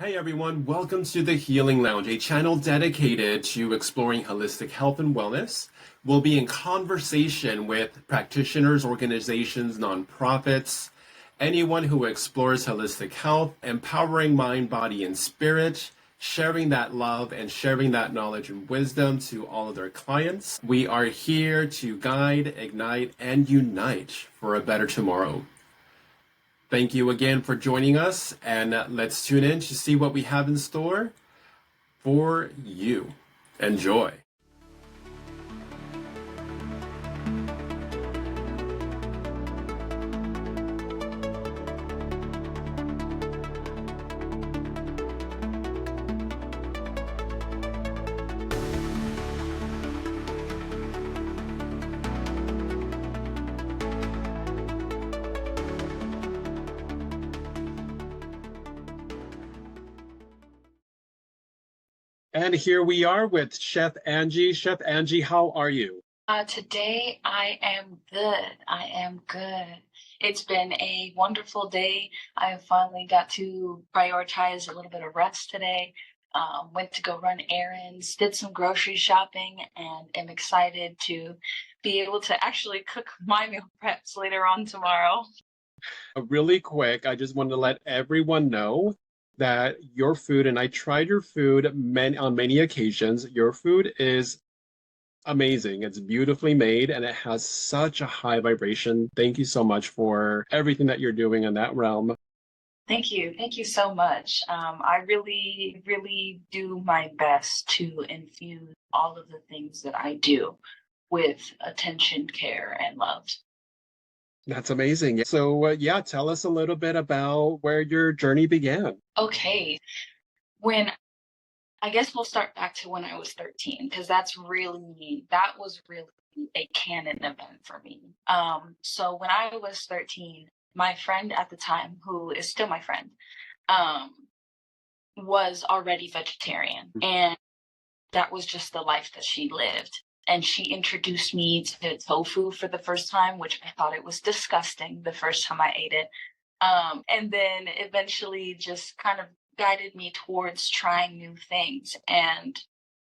Hey everyone, welcome to the Healing Lounge, a channel dedicated to exploring holistic health and wellness. We'll be in conversation with practitioners, organizations, nonprofits, anyone who explores holistic health, empowering mind, body, and spirit, sharing that love and sharing that knowledge and wisdom to all of their clients. We are here to guide, ignite, and unite for a better tomorrow. Thank you again for joining us, and let's tune in to see what we have in store for you. Enjoy. And here we are with Chef Angie. Chef Angie, how are you? Today I am good. I am good. It's been a wonderful day. I finally got to prioritize a little bit of rest today. Went to go run errands, did some grocery shopping, and am excited to be able to actually cook my meal preps later on tomorrow. Really quick, I just wanted to let everyone know that your food, and I tried your food on many occasions, your food is amazing. It's beautifully made and it has such a high vibration. Thank you so much for everything that you're doing in that realm. Thank you. Thank you so much. I really, really do my best to infuse all of the things that I do with attention, care, and love. That's amazing. So, yeah, tell us a little bit about where your journey began. Okay. When I guess we'll start back to when I was 13, because that was really a canon event for me. So when I was 13, my friend at the time, who is still my friend, um, was already vegetarian. And that was just the life that she lived. And she introduced me to tofu for the first time, which I thought it was disgusting the first time I ate it. And then eventually just kind of guided me towards trying new things. And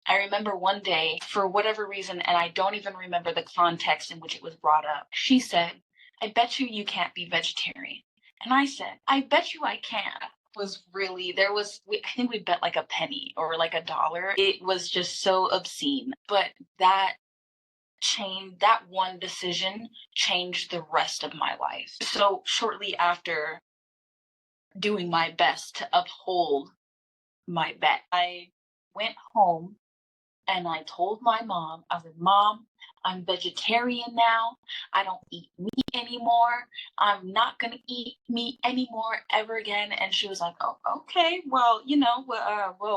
I remember one day, for whatever reason, and I don't even remember the context in which it was brought up, she said, "I bet you can't be vegetarian." And I said, "I bet you I can." Was really, I think we bet like a penny or like $1. It was just so obscene. But that one decision changed the rest of my life. So shortly after doing my best to uphold my bet, I went home and I told my mom, I was like, "Mom, I'm vegetarian now. I don't eat meat anymore. I'm not going to eat meat anymore ever again." And she was like, "Oh, okay. Well,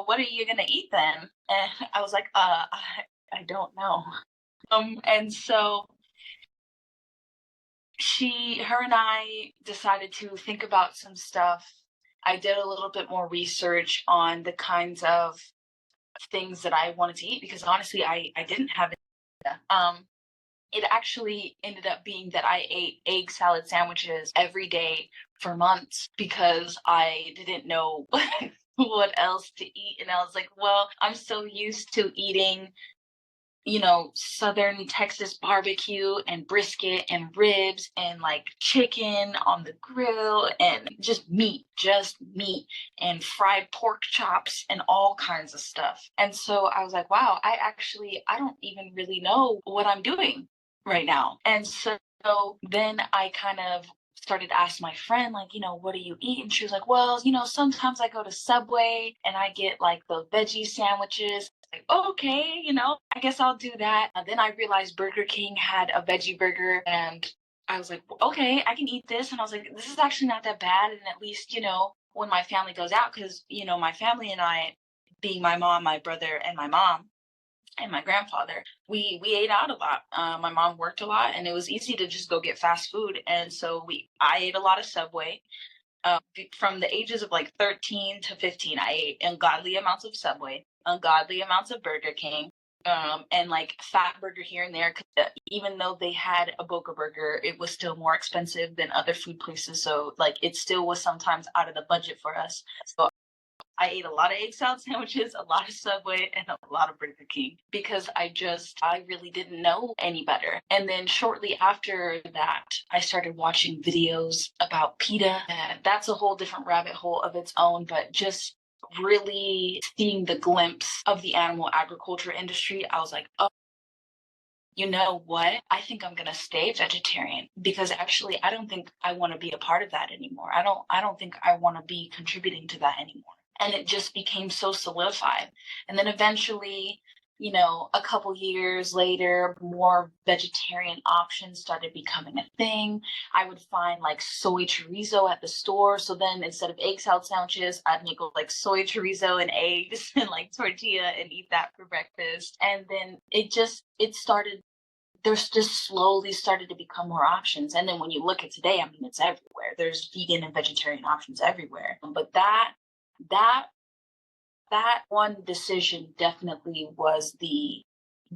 what are you going to eat then?" And I was like, I don't know. And so her and I decided to think about some stuff. I did a little bit more research on the kinds of things that I wanted to eat, because honestly, I didn't have it. It actually ended up being that I ate egg salad sandwiches every day for months because I didn't know what else to eat. And I was like, well, I'm so used to eating Southern Texas barbecue and brisket and ribs and like chicken on the grill and just meat and fried pork chops and all kinds of stuff. And so I was like, wow, I don't even really know what I'm doing right now. And so then I kind of started asking my friend, like, "What do you eat?" And she was like, "Well, sometimes I go to Subway and I get like the veggie sandwiches." Like, okay, I guess I'll do that. And then I realized Burger King had a veggie burger, and I was like, okay, I can eat this. And I was like, this is actually not that bad. And at least, when my family goes out, because, my family and I, being my mom, my brother, and my mom, and my grandfather, we ate out a lot. My mom worked a lot, and it was easy to just go get fast food. And so I ate a lot of Subway. From the ages of like 13 to 15, I ate ungodly amounts of Subway, ungodly amounts of Burger King, and like fat burger here and there. Even though they had a Boca Burger, it was still more expensive than other food places. So like it still was sometimes out of the budget for us. So I ate a lot of egg salad sandwiches, a lot of Subway, and a lot of Burger King because I really didn't know any better. And then shortly after that, I started watching videos about PETA. And that's a whole different rabbit hole of its own, but just really seeing the glimpse of the animal agriculture industry, I was like, oh, you know what? I think I'm going to stay vegetarian because actually I don't think I want to be a part of that anymore. I don't think I want to be contributing to that anymore. And it just became so solidified. And then eventually, you know, a couple years later, more vegetarian options started becoming a thing. I would find like soy chorizo at the store. So then instead of egg salad sandwiches, I'd make like soy chorizo and eggs and like tortilla and eat that for breakfast. And then it started, there's just slowly started to become more options. And then when you look at today, I mean, it's everywhere. There's vegan and vegetarian options everywhere. But that one decision definitely was the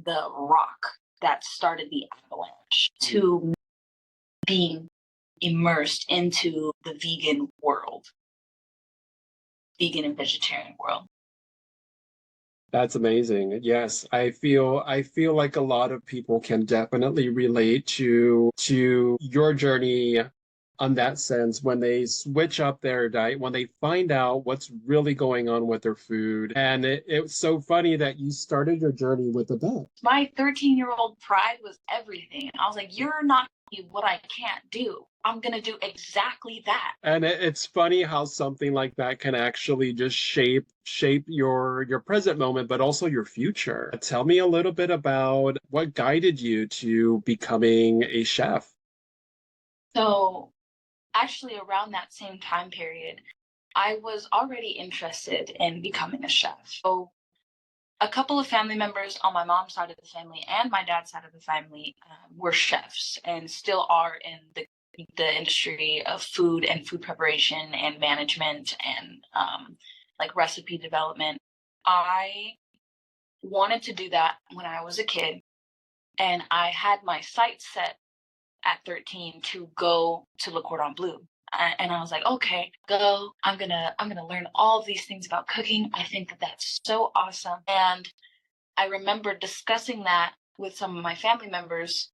rock that started the avalanche to being immersed into the vegan and vegetarian world. That's amazing. Yes, I feel like a lot of people can definitely relate to your journey on that sense when they switch up their diet, when they find out what's really going on with their food. And it's so funny that you started your journey with a vet. My 13-year-old pride was everything. I was like, you're not what I can't do. I'm going to do exactly that. And it's funny how something like that can actually just shape your present moment, but also your future. Tell me a little bit about what guided you to becoming a chef. So actually around that same time period, I was already interested in becoming a chef. So a couple of family members on my mom's side of the family and my dad's side of the family were chefs and still are in the industry of food and food preparation and management and like recipe development. I wanted to do that when I was a kid, and I had my sights set at 13 to go to Le Cordon Bleu. And I was like, okay, go. I'm gonna learn all of these things about cooking. I think that that's so awesome. And I remember discussing that with some of my family members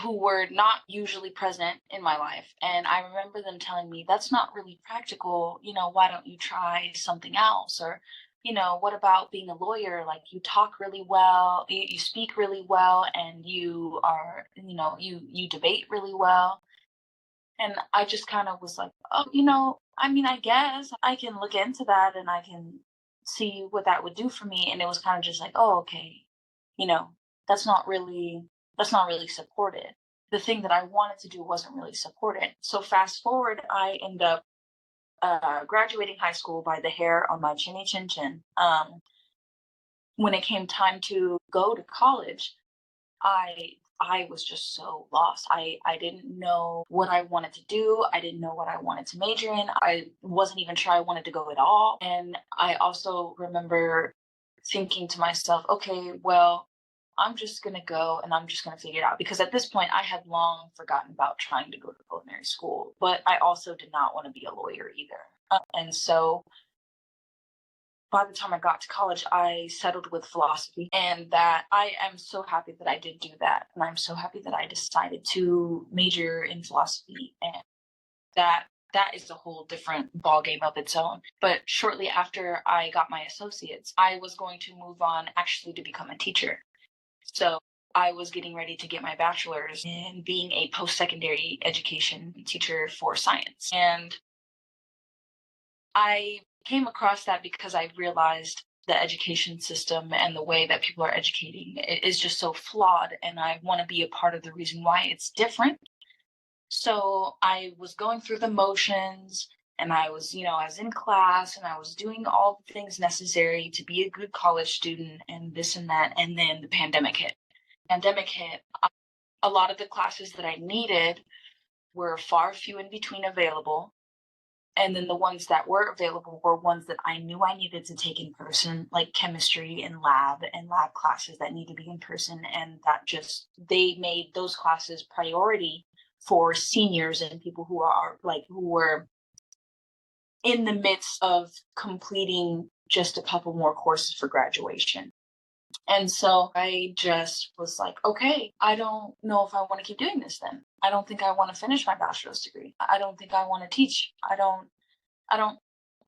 who were not usually present in my life. And I remember them telling me, that's not really practical. You know, why don't you try something else? Or, you know, what about being a lawyer? Like, you talk really well, you speak really well, and you are, you know, you debate really well. And I just kind of was like, oh, you know, I mean, I guess I can look into that and I can see what that would do for me. And it was kind of just like, oh, okay, you know, that's not really supported. The thing that I wanted to do wasn't really supported. So fast forward, I end up graduating high school by the hair on my chinny chin chin. When it came time to go to college, I was just so lost. I didn't know what I wanted to do. I didn't know what I wanted to major in. I wasn't even sure I wanted to go at all. And I also remember thinking to myself, okay, well, I'm just going to go and I'm just going to figure it out. Because at this point, I had long forgotten about trying to go to culinary school, but I also did not want to be a lawyer either. And so by the time I got to college, I settled with philosophy, and that I am so happy that I did do that. And I'm so happy that I decided to major in philosophy, and that is a whole different ballgame of its own. But shortly after I got my associates, I was going to move on actually to become a teacher. So I was getting ready to get my bachelor's in being a post-secondary education teacher for science. And I came across that because I realized the education system and the way that people are educating is just so flawed, and I want to be a part of the reason why it's different. So I was going through the motions, and I was, you know, I was in class and I was doing all the things necessary to be a good college student and this and that. And then the pandemic hit. A lot of the classes that I needed were far few in between available. And then the ones that were available were ones that I knew I needed to take in person, like chemistry and lab classes that need to be in person. And that just, they made those classes priority for seniors and people who were in the midst of completing just a couple more courses for graduation. And so I just was like, okay, I don't know if I want to keep doing this then. I don't think I want to finish my bachelor's degree. I don't think I want to teach. I don't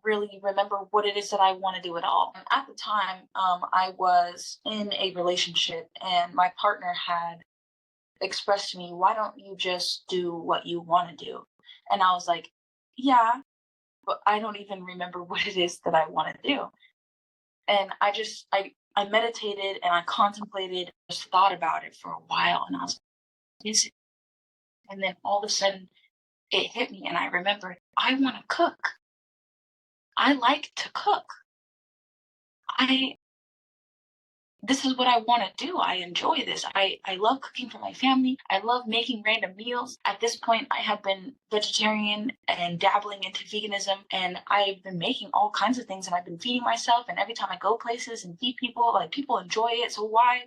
really remember what it is that I want to do at all. And at the time, I was in a relationship and my partner had expressed to me, why don't you just do what you want to do? And I was like, yeah, but I don't even remember what it is that I want to do. And I meditated and I contemplated, just thought about it for a while. And I was like, is it? And then all of a sudden it hit me and I remembered, I want to cook. I like to cook. This is what I want to do. I enjoy this. I love cooking for my family. I love making random meals. At this point, I have been vegetarian and dabbling into veganism, and I've been making all kinds of things and I've been feeding myself. And every time I go places and feed people, like people enjoy it. So what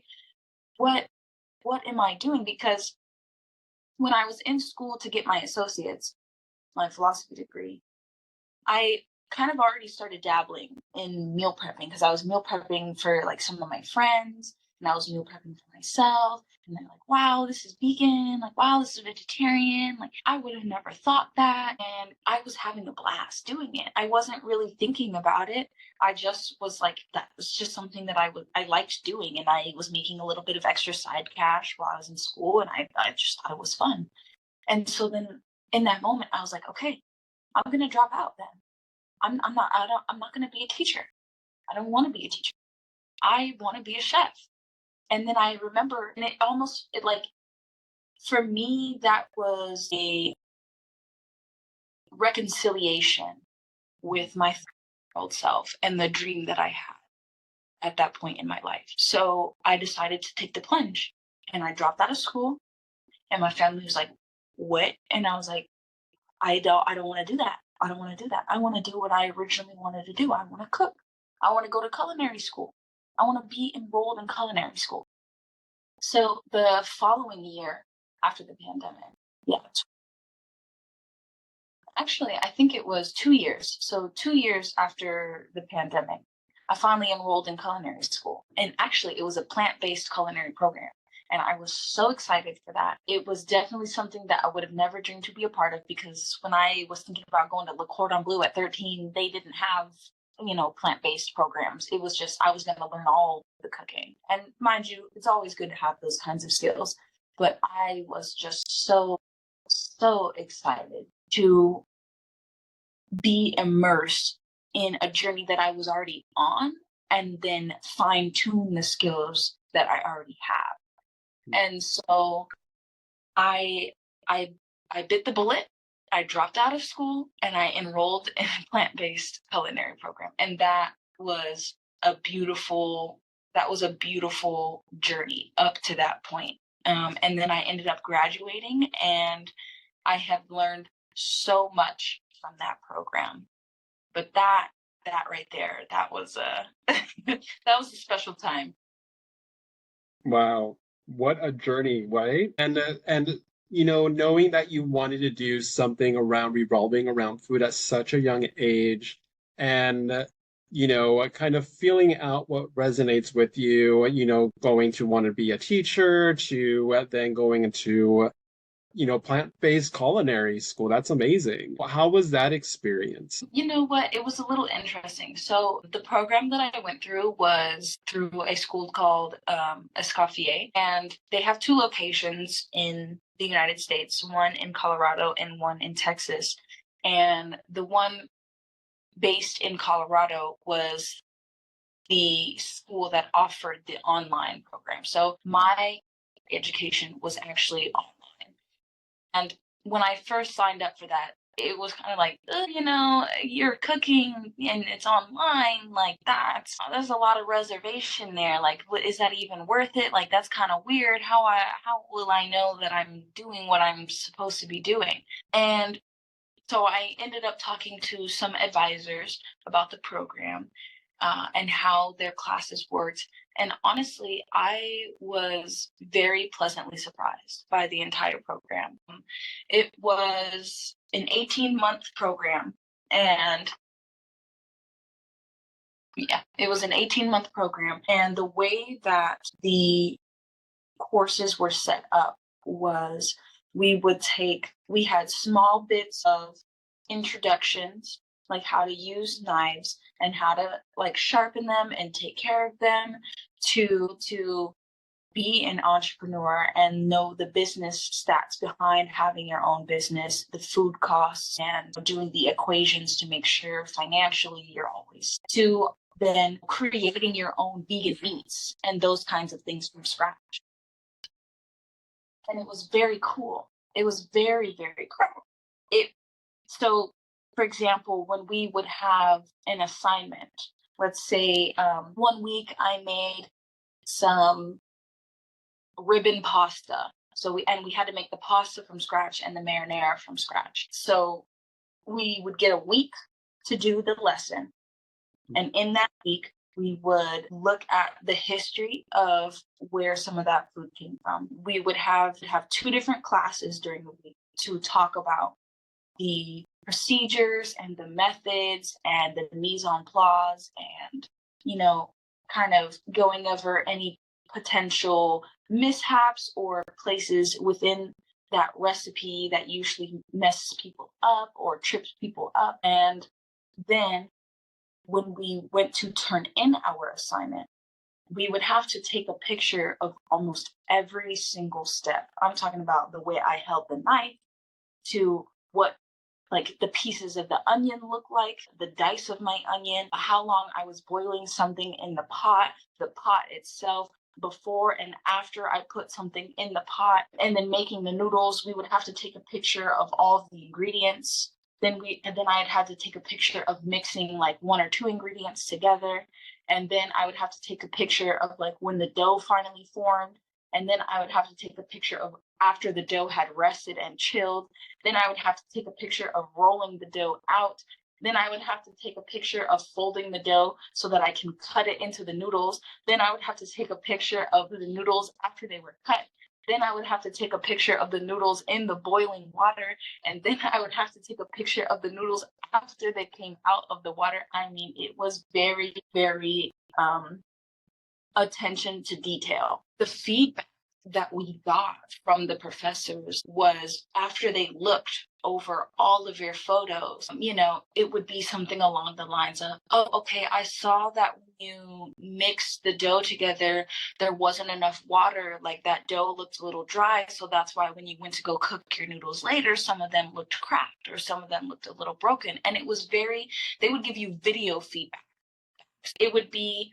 am I doing? Because when I was in school to get my associates, my philosophy degree, I kind of already started dabbling in meal prepping because I was meal prepping for like some of my friends and I was meal prepping for myself. And they're like, wow, this is vegan. Like, wow, this is vegetarian. Like, I would have never thought that. And I was having a blast doing it. I wasn't really thinking about it. I just was like, that was just something that I liked doing. And I was making a little bit of extra side cash while I was in school. And I just thought it was fun. And so then in that moment, I was like, okay, I'm going to drop out then. I'm not going to be a teacher. I don't want to be a teacher. I want to be a chef. And then I remember, and for me, that was a reconciliation with my old self and the dream that I had at that point in my life. So I decided to take the plunge and I dropped out of school and my family was like, what? And I was like, I don't want to do that. I don't want to do that. I want to do what I originally wanted to do. I want to cook. I want to go to culinary school. I want to be enrolled in culinary school. So the following year after the pandemic, actually, I think it was 2 years. So 2 years after the pandemic, I finally enrolled in culinary school. And actually, it was a plant-based culinary program. And I was so excited for that. It was definitely something that I would have never dreamed to be a part of because when I was thinking about going to Le Cordon Bleu at 13, they didn't have, plant-based programs. It was just, I was going to learn all the cooking. And mind you, it's always good to have those kinds of skills. But I was just so, so excited to be immersed in a journey that I was already on and then fine tune the skills that I already have. And so I bit the bullet. I dropped out of school and I enrolled in a plant-based culinary program. And that was a beautiful journey up to that point. And then I ended up graduating and I have learned so much from that program. But that right there, that was that was a special time. Wow, what a journey, right? And knowing that you wanted to do something around revolving around food at such a young age, and kind of feeling out what resonates with you, going to want to be a teacher to then going into plant-based culinary school. That's amazing. How was that experience? You know what? It was a little interesting. So the program that I went through was through a school called Escoffier, and they have 2 locations in the United States, one in Colorado and one in Texas. And the one based in Colorado was the school that offered the online program. So my education was actually online. And when I first signed up for that, it was kind of like, you're cooking and it's online. Like there's a lot of reservation there. Like, is that even worth it? Like, that's kind of weird. How will I know that I'm doing what I'm supposed to be doing? And so I ended up talking to some advisors about the program and how their classes worked. And honestly, I was very pleasantly surprised by the entire program. It was an 18-month program And yeah, it was an 18-month program. And the way that the courses were set up was we had small bits of introductions, like how to use knives and how to like sharpen them and take care of them, to be an entrepreneur and know the business stats behind having your own business, the food costs, and doing the equations to make sure financially you're always, to then creating your own vegan meats and those kinds of things from scratch. And it was very cool. It was very, very cool. So, for example, when we would have an assignment, let's say 1 week I made some ribbon pasta. So we had to make the pasta from scratch and the marinara from scratch. So we would get a week to do the lesson. And in that week, we would look at the history of where some of that food came from. We would have 2 different classes during the week to talk about the procedures and the methods and the mise en place and, kind of going over any potential mishaps or places within that recipe that usually messes people up or trips people up. And then when we went to turn in our assignment, we would have to take a picture of almost every single step. I'm talking about the way I held the knife, to what like the pieces of the onion look like, the dice of my onion, how long I was boiling something in the pot itself, before and after I put something in the pot, and then making the noodles. We would have to take a picture of all of the ingredients. Then I'd had to take a picture of mixing like 1 or 2 ingredients together. And then I would have to take a picture of like when the dough finally formed. And then I would have to take a picture of after the dough had rested and chilled. Then I would have to take a picture of rolling the dough out. Then I would have to take a picture of folding the dough so that I can cut it into the noodles. Then I would have to take a picture of the noodles after they were cut. Then I would have to take a picture of the noodles in the boiling water. And then I would have to take a picture of the noodles after they came out of the water. I mean, it was very, very attention to detail. The feedback that we got from the professors was, after they looked over all of your photos, it would be something along the lines of, oh, okay, I saw that when you mixed the dough together, there wasn't enough water, like that dough looked a little dry. So that's why when you went to go cook your noodles later, some of them looked cracked or some of them looked a little broken. And it was they would give you video feedback. It would be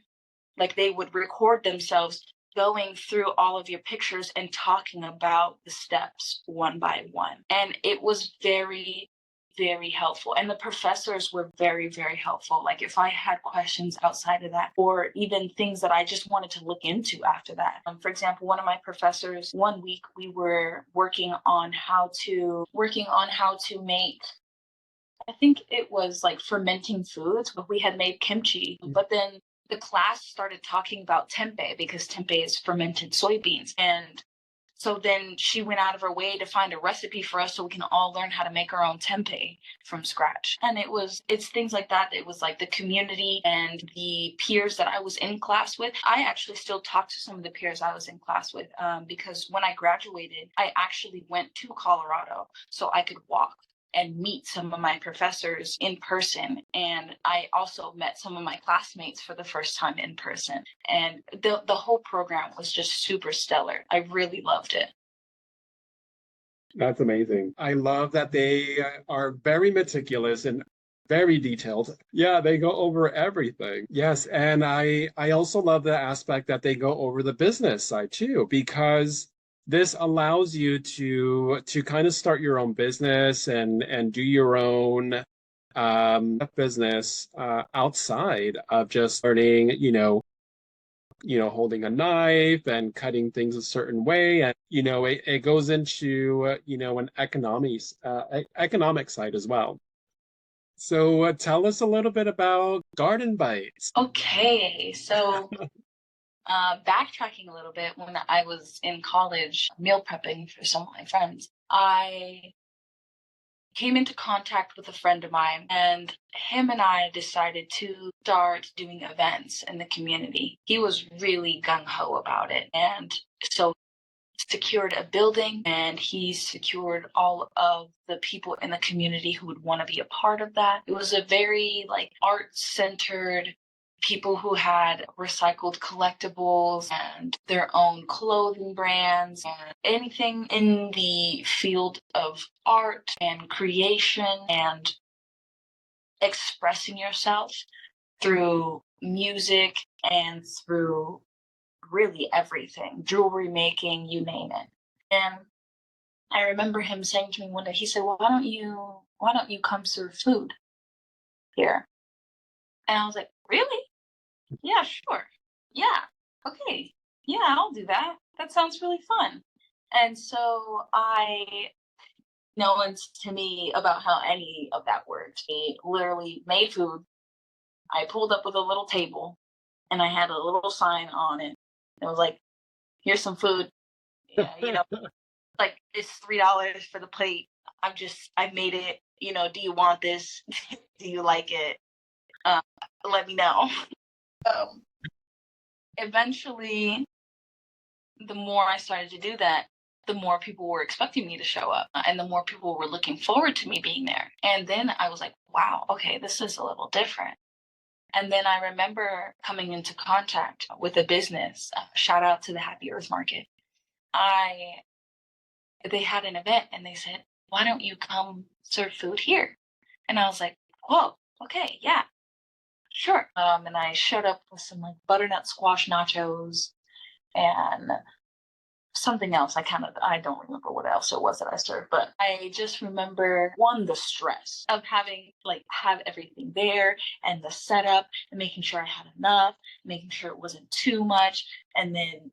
like they would record themselves going through all of your pictures and talking about the steps one by one. And it was very, very helpful. And the professors were very, very helpful. Like if I had questions outside of that, or even things that I just wanted to look into after that. For example, one of my professors, 1 week we were working on how to make, I think it was like fermenting foods, but we had made kimchi. But then the class started talking about tempeh, because tempeh is fermented soybeans. And so then she went out of her way to find a recipe for us so we can all learn how to make our own tempeh from scratch. And it's things like that. It was like the community and the peers that I was in class with. I actually still talk to some of the peers I was in class with, because when I graduated, I actually went to Colorado so I could walk and meet some of my professors in person. And I also met some of my classmates for the first time in person. And the whole program was just super stellar. I really loved it. That's amazing. I love that they are very meticulous and very detailed. Yeah, they go over everything. Yes, and I also love the aspect that they go over the business side too, because this allows you to kind of start your own business and do your own business outside of just learning, holding a knife and cutting things a certain way. And, it goes into, an economic side as well. So tell us a little bit about Garden Bites. Okay, so backtracking a little bit, when I was in college meal prepping for some of my friends, I came into contact with a friend of mine, and him and I decided to start doing events in the community. He was really gung-ho about it. And so secured a building, and he secured all of the people in the community who would want to be a part of that. It was a very like art-centered, people who had recycled collectibles and their own clothing brands and anything in the field of art and creation and expressing yourself through music and through really everything, jewelry making, you name it. And I remember him saying to me one day, he said, well, why don't you come serve food here? And I was like, really? Yeah, sure. Yeah. Okay. Yeah, I'll do that. That sounds really fun. And so no one's to me about how any of that worked. He literally made food. I pulled up with a little table and I had a little sign on it. It was like, here's some food. Yeah, like it's $3 for the plate. I made it. Do you want this? Do you like it? Let me know. Eventually, the more I started to do that, the more people were expecting me to show up and the more people were looking forward to me being there. And then I was like, wow, okay, this is a little different. And then I remember coming into contact with a business, shout out to the Happy Earth Market. They had an event and they said, why don't you come serve food here? And I was like, whoa, okay, yeah, sure. And I showed up with some like butternut squash nachos and something else. I don't remember what else it was that I served, but I just remember the stress of having have everything there and the setup and making sure I had enough, making sure it wasn't too much. And then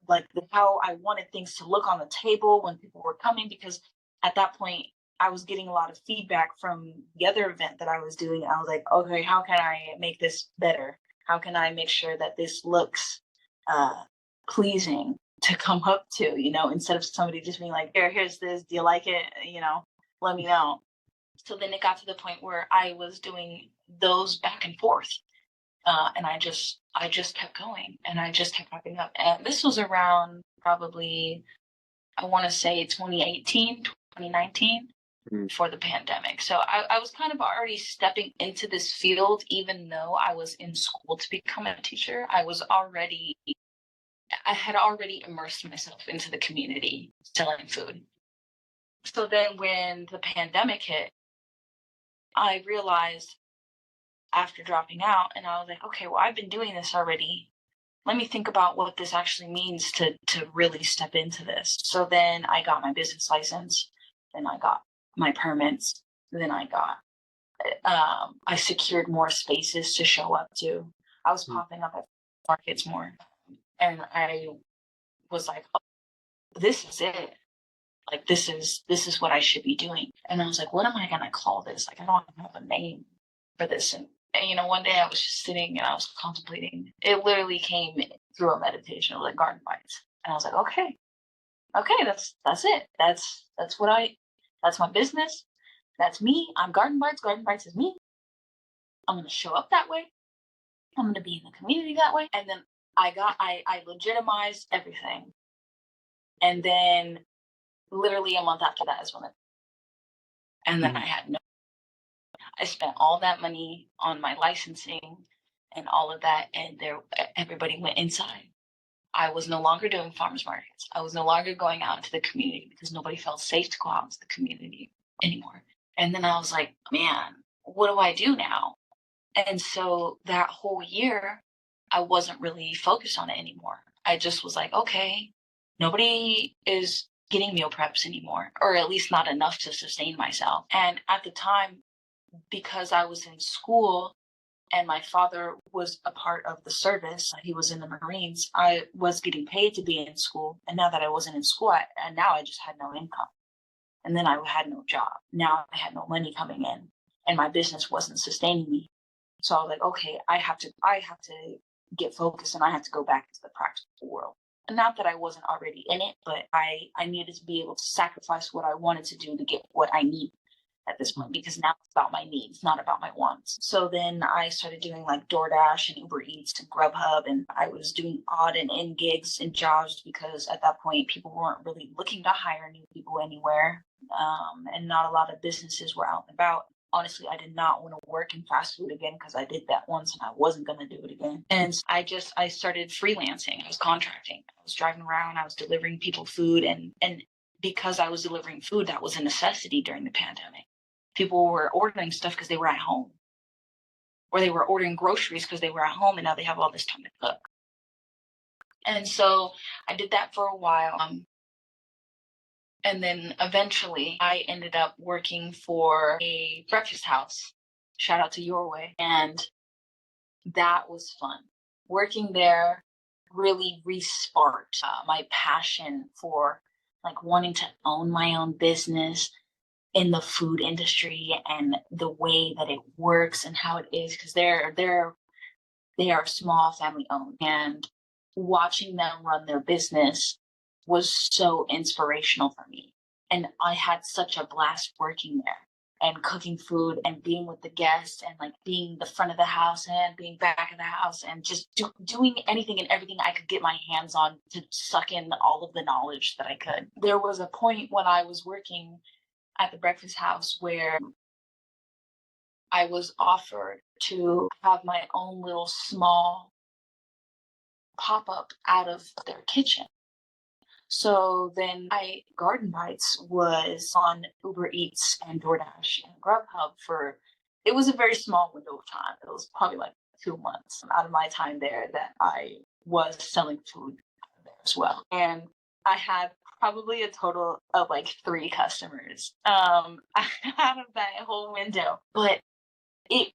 how I wanted things to look on the table when people were coming, because at that point I was getting a lot of feedback from the other event that I was doing. I was like, okay, how can I make this better? How can I make sure that this looks pleasing to come up to, instead of somebody just being like, here's this, do you like it? Let me know. So then it got to the point where I was doing those back and forth. And I just kept going and I just kept popping up. And this was around probably, I want to say 2018, 2019 for the pandemic. So I was kind of already stepping into this field, even though I was in school to become a teacher. I had already immersed myself into the community selling food. So then when the pandemic hit, I realized after dropping out, and I was like, okay, well, I've been doing this already. Let me think about what this actually means to really step into this. So then I got my business license, then I got my permits, then I secured more spaces to show up to. I was popping up at markets more. And I was like, oh, this is it. Like, this is what I should be doing. And I was like, what am I going to call this? Like, I don't have a name for this. And, one day I was just sitting and I was contemplating. It literally came through a meditation, like Garden Bites. And I was like, okay, that's it. That's my business. That's me. I'm Garden Bites. Garden Bites is me. I'm going to show up that way. I'm going to be in the community that way. And then I legitimized everything. And then literally a month after that is when and then I spent all that money on my licensing and all of that. And everybody went inside. I was no longer doing farmers markets. I was no longer going out into the community because nobody felt safe to go out into the community anymore. And then I was like, man, what do I do now? And so that whole year, I wasn't really focused on it anymore. I just was like, okay, nobody is getting meal preps anymore, or at least not enough to sustain myself. And at the time, because I was in school and my father was a part of the service, he was in the Marines, I was getting paid to be in school. And now that I wasn't in school, I just had no income. And then I had no job. Now I had no money coming in and my business wasn't sustaining me. So I was like, okay, I have to get focused and I have to go back into the practical world. And not that I wasn't already in it, but I needed to be able to sacrifice what I wanted to do to get what I need. at this point, because now it's about my needs, not about my wants. So then I started doing like DoorDash and Uber Eats and Grubhub, and I was doing odd and end gigs and jobs because at that point people weren't really looking to hire new people anywhere, and not a lot of businesses were out and about. Honestly, I did not want to work in fast food again because I did that once and I wasn't going to do it again. And I started freelancing. I was contracting. I was driving around. I was delivering people food. And because I was delivering food, that was a necessity during the pandemic. People were ordering stuff because they were at home, or they were ordering groceries because they were at home and now they have all this time to cook. And so I did that for a while. And then eventually I ended up working for a breakfast house. Shout out to Your Way. And that was fun. Working there really re-sparked my passion for like wanting to own my own business in the food industry and the way that it works and how it is, because they are small, family owned, and watching them run their business was so inspirational for me. And I had such a blast working there and cooking food and being with the guests and like being the front of the house and being back of the house and just doing anything and everything I could get my hands on to suck in all of the knowledge that I could. There was a point when I was working at the breakfast house where I was offered to have my own little small pop-up out of their kitchen. So then Garden Bites was on Uber Eats and DoorDash and Grubhub it was a very small window of time. It was probably like 2 months out of my time there that I was selling food there as well. And I had probably a total of like 3 customers out of that whole window. But it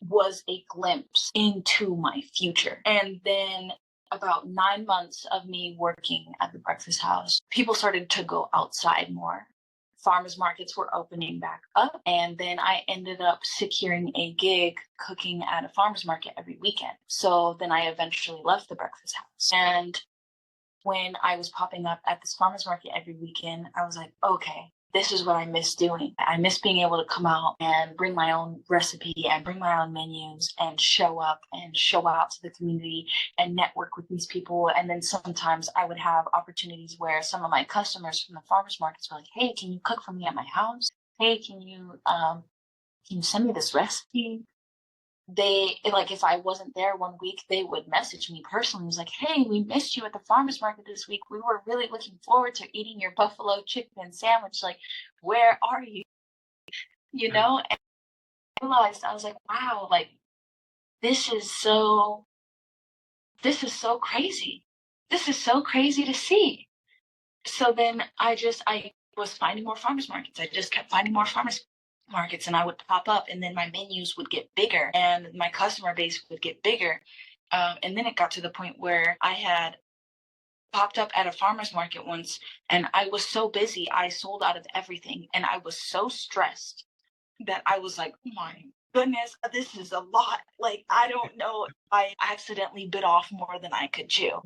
was a glimpse into my future. And then about 9 months of me working at the breakfast house, people started to go outside more. Farmers markets were opening back up. And then I ended up securing a gig cooking at a farmers market every weekend. So then I eventually left the breakfast house. And when I was popping up at this farmers market every weekend, I was like, okay, this is what I miss doing. I miss being able to come out and bring my own recipe and bring my own menus and show up and show out to the community and network with these people. And then sometimes I would have opportunities where some of my customers from the farmers markets were like, hey, can you cook for me at my house? Hey, can you send me this recipe? They like, if I wasn't there one week, they would message me personally. It was like, hey, we missed you at the farmers market this week. We were really looking forward to eating your buffalo chicken sandwich. Like, where are you? You know? And I realized, I was like, wow, like this is so crazy. This is so crazy to see. So then I was finding more farmers markets. I just kept finding more farmers markets, and I would pop up, and then my menus would get bigger and my customer base would get bigger. And then it got to the point where I had popped up at a farmer's market once, and I was so busy, I sold out of everything, and I was so stressed that I was like, oh my goodness, this is a lot. Like, I don't know if I accidentally bit off more than I could chew.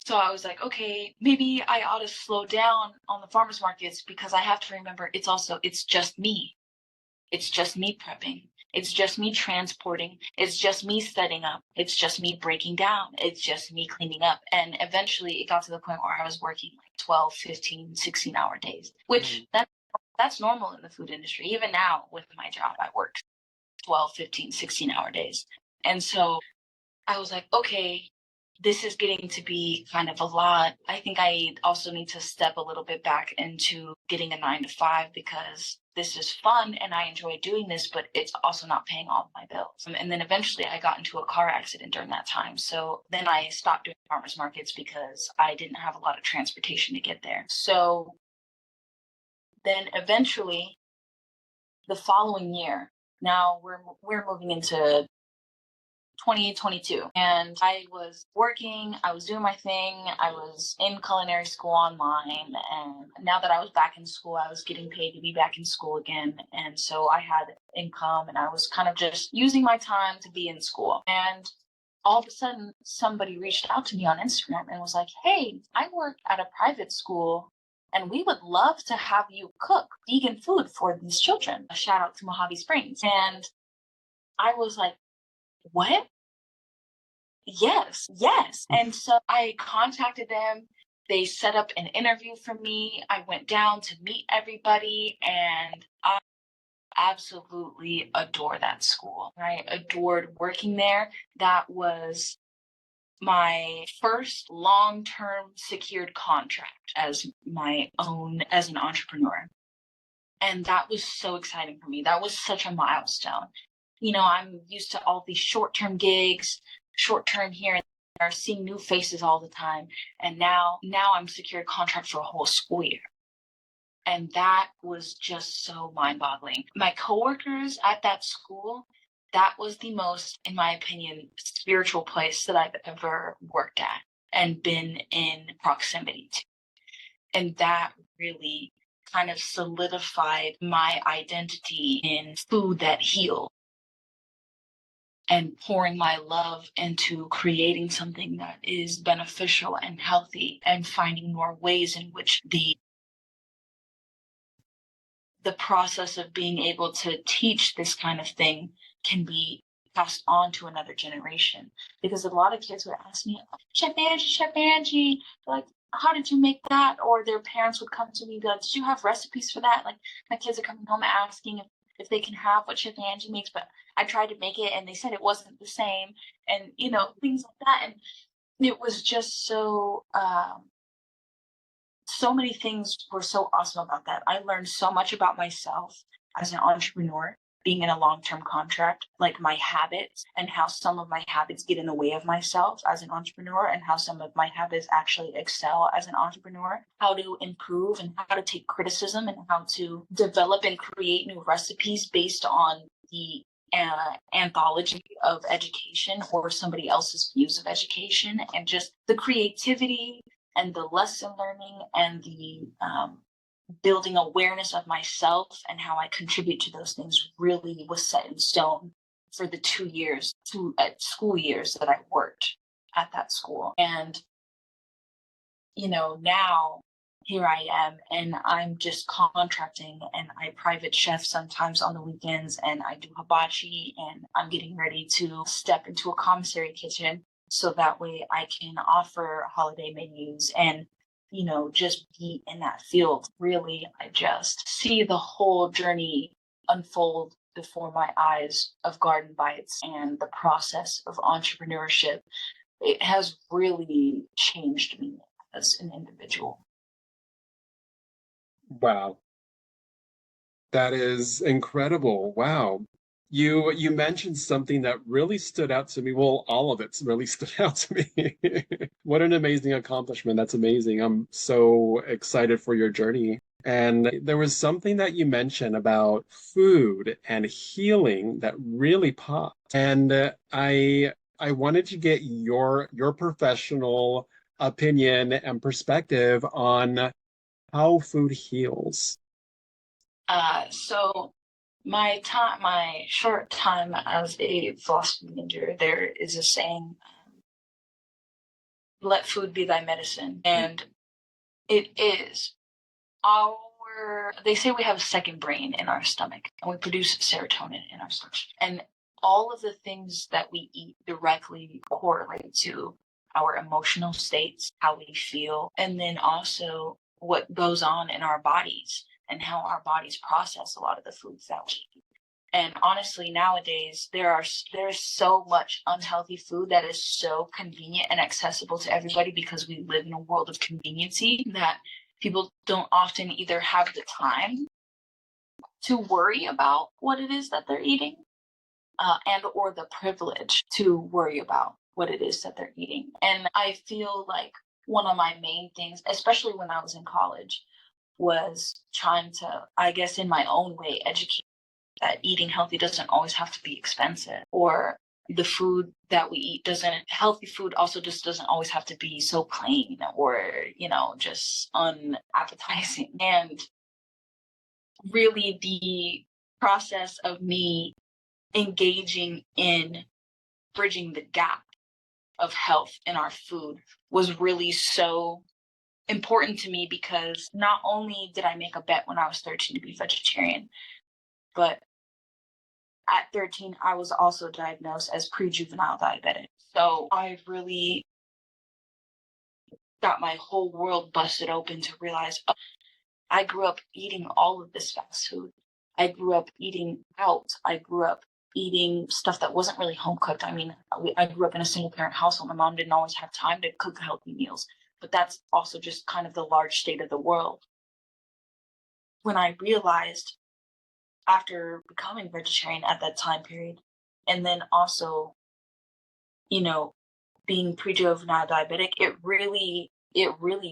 So I was like, okay, maybe I ought to slow down on the farmers markets, because I have to remember it's just me. It's just me prepping. It's just me transporting. It's just me setting up. It's just me breaking down. It's just me cleaning up. And eventually it got to the point where I was working like 12, 15, 16-hour days, which that's normal in the food industry. Even now with my job, I work 12, 15, 16-hour days. And so I was like, okay, this is getting to be kind of a lot. I think I also need to step a little bit back into getting a 9-to-5, because this is fun and I enjoy doing this, but it's also not paying all of my bills. And then eventually I got into a car accident during that time. So then I stopped doing farmers markets because I didn't have a lot of transportation to get there. So then eventually the following year, now we're moving into 2022, and I was working, I was doing my thing, I was in culinary school online, and now that I was back in school, I was getting paid to be back in school again, and so I had income, and I was kind of just using my time to be in school. And all of a sudden, somebody reached out to me on Instagram and was like, hey, I work at a private school, and we would love to have you cook vegan food for these children. A shout out to Mojave Springs. And I was like, what? Yes, yes. And so I contacted them. They set up an interview for me. I went down to meet everybody, and I absolutely adore that school. I adored working there. That was my first long-term secured contract as my own, as an entrepreneur. And that was so exciting for me. That was such a milestone. You know, I'm used to all these short-term gigs, short-term here and there, seeing new faces all the time. And now I'm secured a contract for a whole school year. And that was just so mind-boggling. My coworkers at that school, that was the most, in my opinion, spiritual place that I've ever worked at and been in proximity to. And that really kind of solidified my identity in food that heals and pouring my love into creating something that is beneficial and healthy and finding more ways in which the process of being able to teach this kind of thing can be passed on to another generation. Because a lot of kids would ask me, Chef Angie, like, how did you make that? Or their parents would come to me and be like, did you have recipes for that? Like, my kids are coming home asking if they can have what Chef Angie makes, but I tried to make it and they said it wasn't the same. And, you know, things like that. And it was just so, so many things were so awesome about that. I learned so much about myself as an entrepreneur, being in a long-term contract, like my habits and how some of my habits get in the way of myself as an entrepreneur and how some of my habits actually excel as an entrepreneur, how to improve and how to take criticism and how to develop and create new recipes based on the anthology of education or somebody else's views of education, and just the creativity and the lesson learning and the building awareness of myself and how I contribute to those things really was set in stone for the 2 years, school years that I worked at that school. And, you know, now here I am and I'm just contracting and I private chef sometimes on the weekends and I do hibachi, and I'm getting ready to step into a commissary kitchen so that way I can offer holiday menus and, you know, just be in that field. Really, I just see the whole journey unfold before my eyes of Garden Bites and the process of entrepreneurship. It has really changed me as an individual. Wow, that is incredible. Wow. You mentioned something that really stood out to me. Well, all of it really stood out to me. What an amazing accomplishment. That's amazing. I'm so excited for your journey. And there was something that you mentioned about food and healing that really popped. And I wanted to get your professional opinion and perspective on how food heals. So my short time as a philosophy major, there is a saying, let food be thy medicine. And it is. They say we have a second brain in our stomach and we produce serotonin in our stomach. And all of the things that we eat directly correlate to our emotional states, how we feel, and then also what goes on in our bodies and how our bodies process a lot of the foods that we eat. And honestly, nowadays, there's so much unhealthy food that is so convenient and accessible to everybody because we live in a world of conveniency that people don't often either have the time to worry about what it is that they're eating and or the privilege to worry about what it is that they're eating. And I feel like one of my main things, especially when I was in college, was trying to, I guess in my own way, educate that eating healthy doesn't always have to be expensive, or the food that we eat healthy food also just doesn't always have to be so plain or, you know, just unappetizing. And really the process of me engaging in bridging the gap of health in our food was really so important to me because not only did I make a bet when I was 13 to be vegetarian, but at 13, I was also diagnosed as pre-juvenile diabetic. So I really got my whole world busted open to realize, oh, I grew up eating all of this fast food. I grew up eating out. I grew up eating stuff that wasn't really home cooked. I mean, I grew up in a single parent household. My mom didn't always have time to cook healthy meals, but that's also just kind of the large state of the world. When I realized after becoming vegetarian at that time period, and then also, being pre-juvenile diabetic, it really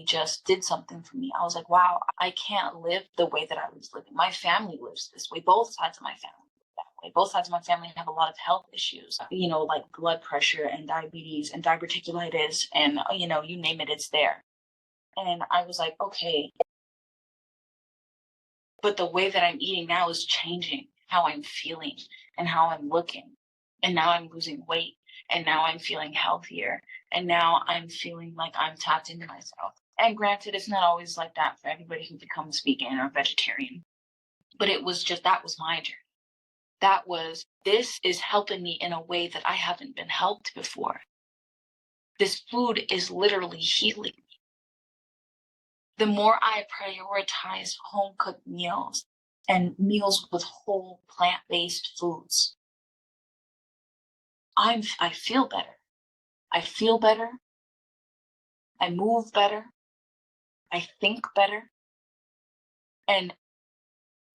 just did something for me. I was like, wow, I can't live the way that I was living. My family lives this way. Both sides of my family live that way. Both sides of my family have a lot of health issues, like blood pressure and diabetes and diverticulitis and, you name it, it's there. And I was like, okay, but the way that I'm eating now is changing how I'm feeling and how I'm looking. And now I'm losing weight. And now I'm feeling healthier. And now I'm feeling like I'm tapped into myself. And granted, it's not always like that for everybody who becomes vegan or vegetarian. But it was just, that was my journey. This is helping me in a way that I haven't been helped before. This food is literally healing me. The more I prioritize home-cooked meals and meals with whole plant-based foods, I feel better. I feel better. I move better. I think better. And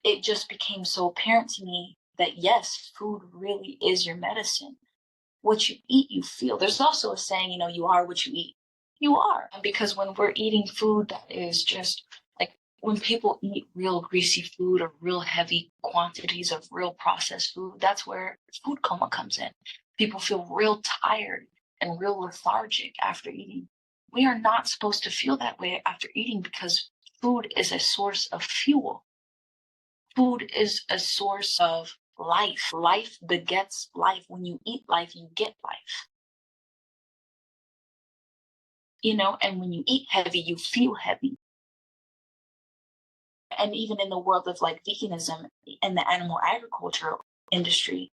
it just became so apparent to me that yes, food really is your medicine. What you eat, you feel. There's also a saying, you are what you eat. You are. Because when we're eating food that is just like, when people eat real greasy food or real heavy quantities of real processed food, that's where food coma comes in. People feel real tired and real lethargic after eating. We are not supposed to feel that way after eating because food is a source of fuel. Food is a source of life. Life begets life. When you eat life, you get life. And when you eat heavy, you feel heavy. And even in the world of like veganism and the animal agriculture industry,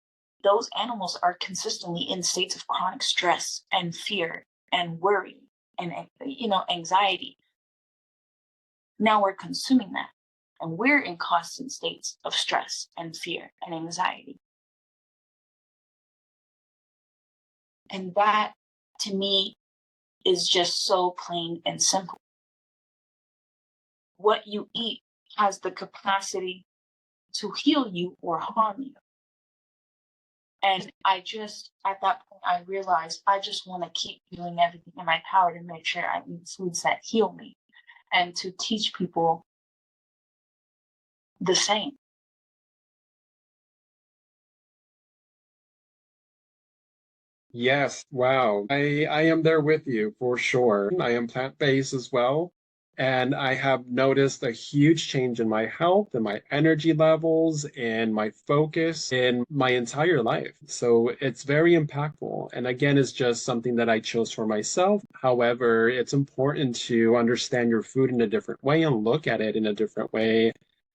those animals are consistently in states of chronic stress and fear and worry and, anxiety. Now we're consuming that. And we're in constant states of stress and fear and anxiety. And that, to me, is just so plain and simple. What you eat has the capacity to heal you or harm you. And at that point, I realized I just want to keep doing everything in my power to make sure I eat foods that heal me and to teach people the same. Yes, wow. I am there with you for sure. I am plant-based as well. And I have noticed a huge change in my health and my energy levels and my focus in my entire life. So it's very impactful. And again, it's just something that I chose for myself. However, it's important to understand your food in a different way and look at it in a different way,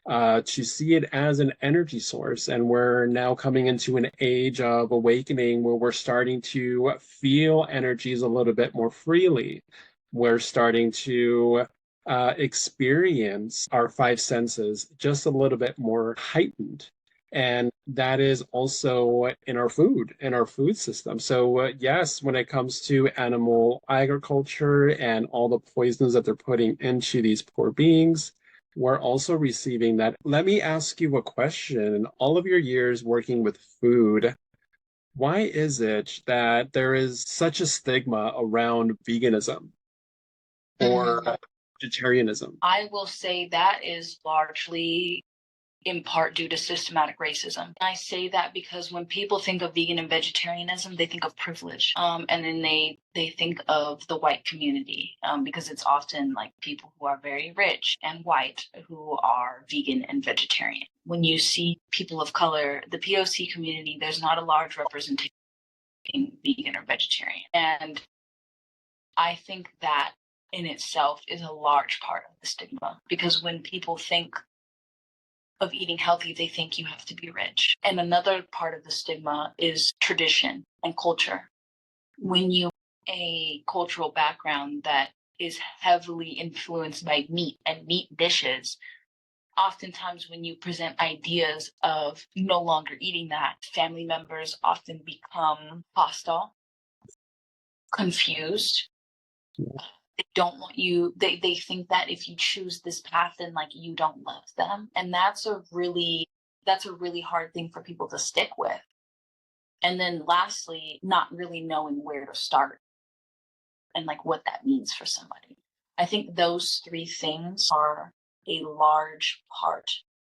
to see it as an energy source. And we're now coming into an age of awakening where we're starting to feel energies a little bit more freely. We're starting to experience our five senses just a little bit more heightened. And that is also in our food system. So, yes, when it comes to animal agriculture and all the poisons that they're putting into these poor beings, we're also receiving that. Let me ask you a question. In all of your years working with food, why is it that there is such a stigma around veganism or vegetarianism? I will say that is largely in part due to systematic racism. I say that because when people think of vegan and vegetarianism, they think of privilege. And then they think of the white community because it's often like people who are very rich and white who are vegan and vegetarian. When you see people of color, the POC community, there's not a large representation being vegan or vegetarian. And I think that in itself is a large part of the stigma, because when people think of eating healthy, they think you have to be rich. And another part of the stigma is tradition and culture. When you have a cultural background that is heavily influenced by meat and meat dishes, oftentimes when you present ideas of no longer eating that, family members often become hostile, confused. They don't want you, they think that if you choose this path, then like you don't love them. And that's a really hard thing for people to stick with. And then lastly, not really knowing where to start and like what that means for somebody. I think those three things are a large part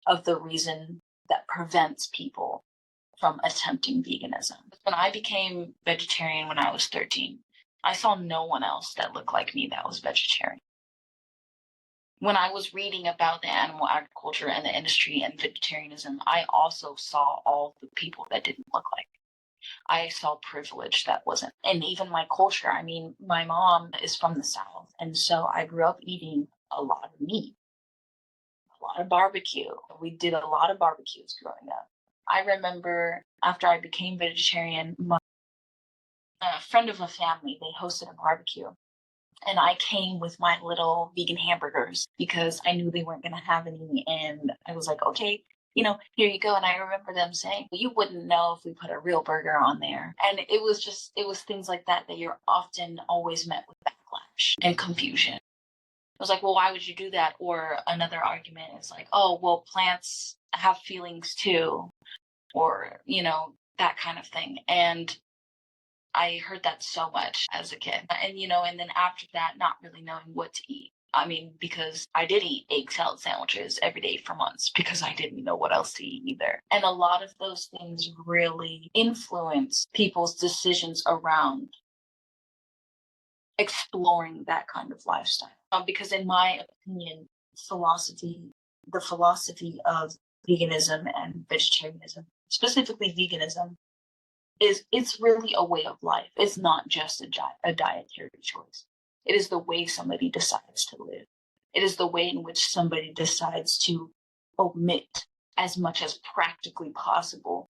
of the reason that prevents people from attempting veganism. When I became vegetarian when I was 13, I saw no one else that looked like me that was vegetarian. When I was reading about the animal agriculture and the industry and vegetarianism, I also saw all the people that didn't look like me. I saw privilege that wasn't, and even my culture. I mean, my mom is from the South, and so I grew up eating a lot of meat, a lot of barbecue. We did a lot of barbecues growing up. I remember after I became vegetarian, a friend of a family, they hosted a barbecue. And I came with my little vegan hamburgers because I knew they weren't going to have any. And I was like, okay, here you go. And I remember them saying, well, you wouldn't know if we put a real burger on there. And it was things like that you're often always met with backlash and confusion. I was like, well, why would you do that? Or another argument is like, oh, well, plants have feelings too, or, that kind of thing. And I heard that so much as a kid. And then after that, not really knowing what to eat. I mean, because I did eat egg salad sandwiches every day for months because I didn't know what else to eat either. And a lot of those things really influence people's decisions around exploring that kind of lifestyle. Because in my opinion, the philosophy of veganism and vegetarianism, specifically veganism, it's really a way of life. It's not just a dietary choice. It is the way somebody decides to live. It is the way in which somebody decides to omit as much as practically possible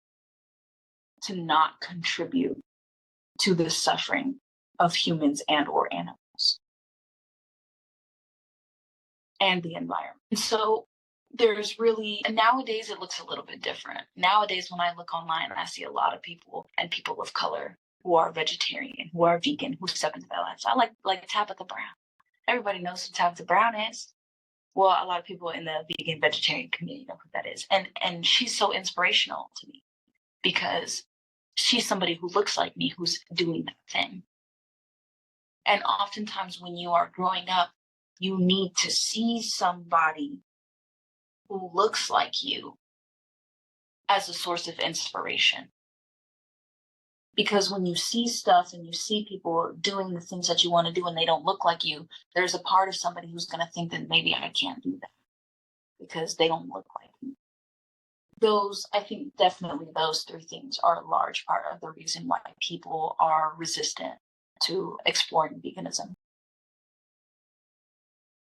to not contribute to the suffering of humans and or animals and the environment. And so there's really, and nowadays it looks a little bit different. Nowadays, when I look online, I see a lot of people and people of color who are vegetarian, who are vegan, who step into their lives. I like Tabitha Brown. Everybody knows who Tabitha Brown is. Well, a lot of people in the vegan vegetarian community know who that is. And she's so inspirational to me because she's somebody who looks like me, who's doing that thing. And oftentimes when you are growing up, you need to see somebody who looks like you as a source of inspiration. Because when you see stuff and you see people doing the things that you want to do and they don't look like you, there's a part of somebody who's going to think that maybe I can't do that because they don't look like me. I think definitely those three things are a large part of the reason why people are resistant to exploring veganism.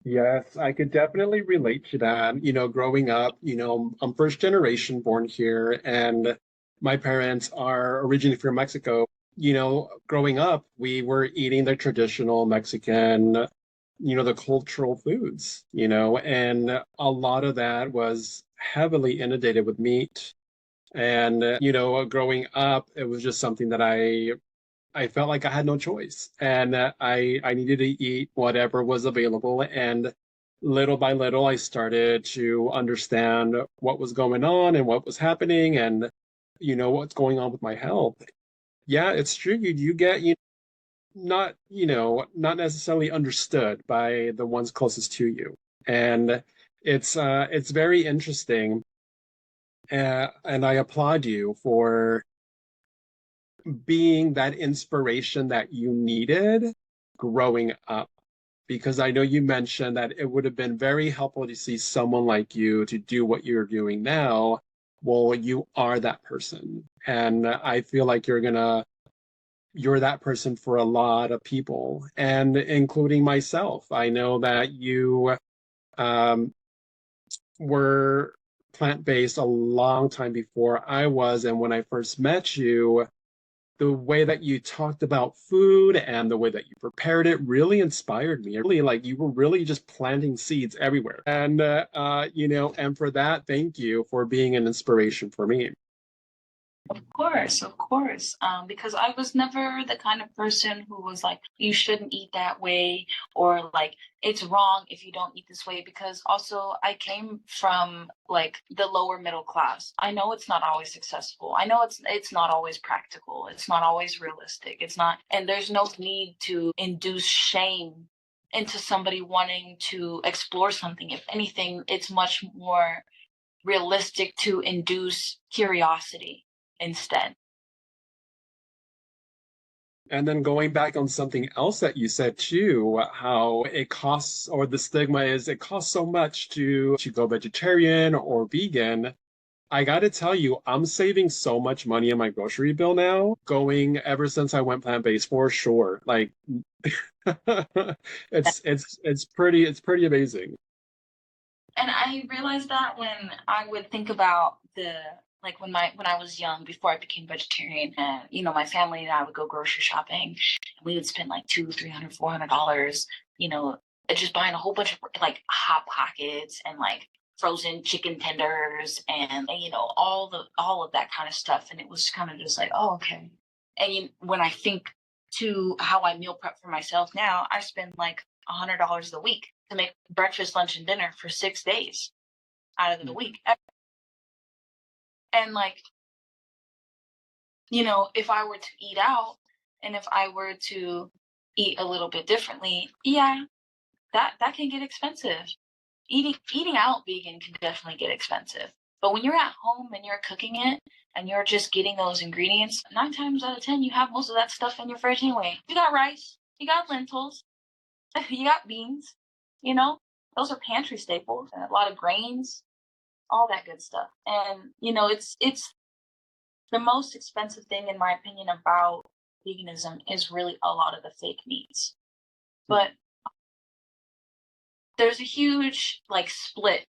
Yes, I could definitely relate to that. Growing up, I'm first generation born here, and my parents are originally from Mexico. Growing up, we were eating the traditional Mexican, the cultural foods, and a lot of that was heavily inundated with meat. And, growing up, it was just something that I felt like I had no choice, and I needed to eat whatever was available. And little by little, I started to understand what was going on and what was happening, and what's going on with my health. Yeah, it's true. You get not necessarily understood by the ones closest to you, and it's very interesting. And I applaud you for being that inspiration that you needed growing up, because I know you mentioned that it would have been very helpful to see someone like you to do what you're doing now. Well, you are that person, and I feel like you're you're that person for a lot of people, and including myself. I know that you um, were plant-based a long time before I was, and when I first met you, the way that you talked about food and the way that you prepared it really inspired me. Really, like you were really just planting seeds everywhere. And and for that, thank you for being an inspiration for me. Of course. Because I was never the kind of person who was like, you shouldn't eat that way, or like, it's wrong if you don't eat this way. Because also, I came from like the lower middle class. I know it's not always successful. I know it's not always practical. It's not always realistic. It's not, and there's no need to induce shame into somebody wanting to explore something. If anything, it's much more realistic to induce curiosity instead. And then going back on something else that you said too, how it costs, or the stigma is it costs so much to go vegetarian or vegan. I got to tell you, I'm saving so much money in my grocery bill now, going ever since I went plant-based for sure. Like it's pretty amazing. And I realized that when I would think about like when I was young, before I became vegetarian, and my family and I would go grocery shopping, and we would spend like $200, $300, $400, just buying a whole bunch of like Hot Pockets and like frozen chicken tenders and all of that kind of stuff. And it was kind of just like, oh, okay. And when I think to how I meal prep for myself now, I spend like $100 a week to make breakfast, lunch, and dinner for 6 days out of the week. And like, if I were to eat out and if I were to eat a little bit differently, yeah, that can get expensive. Eating out vegan can definitely get expensive. But when you're at home and you're cooking it and you're just getting those ingredients, 9 times out of 10, you have most of that stuff in your fridge anyway. You got rice, you got lentils, you got beans, those are pantry staples, and a lot of grains, all that good stuff. And, it's the most expensive thing, in my opinion, about veganism is really a lot of the fake meats. But there's a huge like split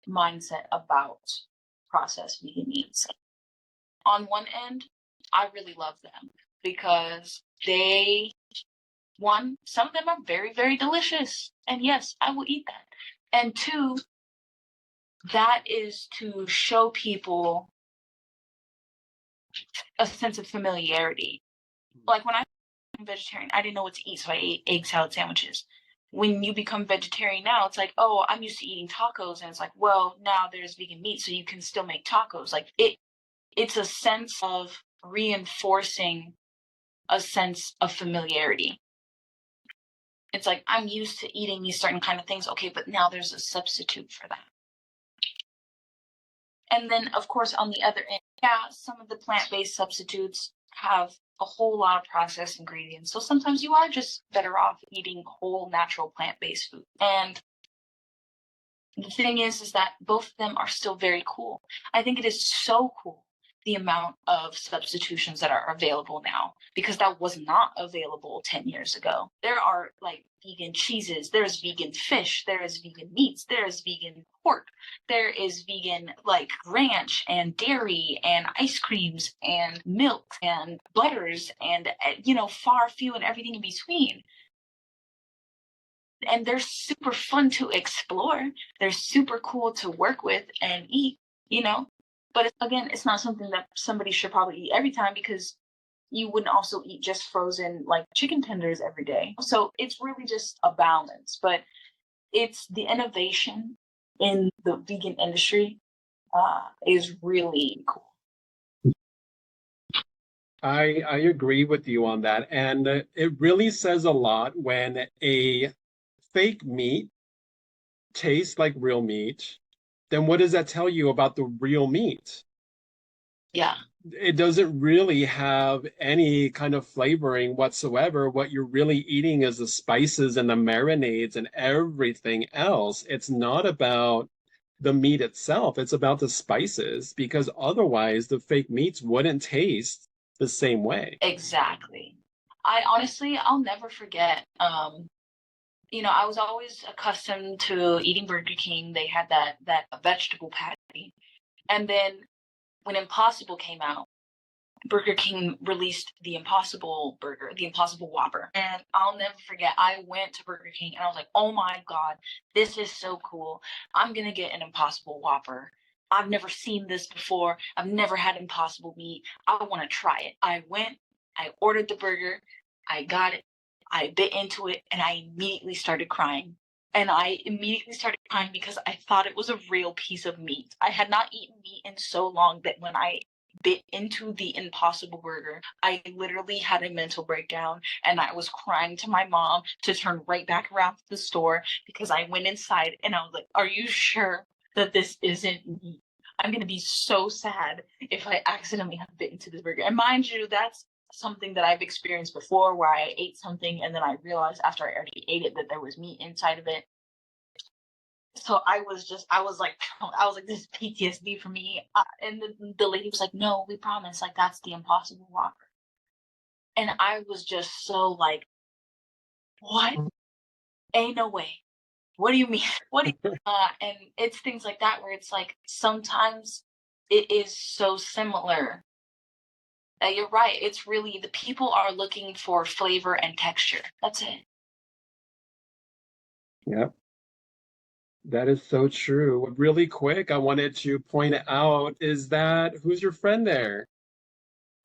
mindset about processed vegan meats. On one end, I really love them because some of them are very, very delicious. And yes, I will eat that. And 2, that is to show people a sense of familiarity. Like when I became vegetarian, I didn't know what to eat, so I ate egg salad sandwiches. When you become vegetarian now, it's like, oh, I'm used to eating tacos, and it's like, well, now there's vegan meat, so you can still make tacos. Like it's a sense of reinforcing a sense of familiarity. It's like, I'm used to eating these certain kind of things. Okay, but now there's a substitute for that. And then, of course, on the other end, yeah, some of the plant-based substitutes have a whole lot of processed ingredients. So sometimes you are just better off eating whole, natural, plant-based food. And the thing is that both of them are still very cool. I think it is so cool, the amount of substitutions that are available now, because that was not available 10 years ago. There are like vegan cheeses, there's vegan fish, there is vegan meats, there is vegan pork, there is vegan like ranch and dairy and ice creams and milk and butters and far few and everything in between. And they're super fun to explore. They're super cool to work with and eat, But again, it's not something that somebody should probably eat every time, because you wouldn't also eat just frozen like chicken tenders every day. So it's really just a balance. But it's the innovation in the vegan industry is really cool. I agree with you on that. And it really says a lot when a fake meat tastes like real meat. Then what does that tell you about the real meat? Yeah. It doesn't really have any kind of flavoring whatsoever. What you're really eating is the spices and the marinades and everything else. It's not about the meat itself. It's about the spices, because otherwise the fake meats wouldn't taste the same way. Exactly. I'll never forget. I was always accustomed to eating Burger King. They had that vegetable patty. And then when Impossible came out, Burger King released the Impossible Burger, the Impossible Whopper. And I'll never forget, I went to Burger King and I was like, oh my God, this is so cool. I'm going to get an Impossible Whopper. I've never seen this before. I've never had Impossible meat. I want to try it. I went, I ordered the burger, I got it, I bit into it, and I immediately started crying. And I immediately started crying because I thought it was a real piece of meat. I had not eaten meat in so long that when I bit into the Impossible Burger, I literally had a mental breakdown and I was crying to my mom to turn right back around to the store because I went inside and I was like, are you sure that this isn't meat? I'm going to be so sad if I accidentally have bit into this burger. And mind you, that's something that I've experienced before where I ate something and then I realized after I already ate it that there was meat inside of it. So I was like, this is PTSD for me. And the lady was like, no, we promise. Like, that's the Impossible Whopper. And I was just so like, what? Ain't no way. What do you mean? What do you and it's things like that where it's like, sometimes it is so similar. You're right. It's really, the people are looking for flavor and texture. That's it. Yep. That is so true. Really quick, I wanted to point out is that who's your friend there?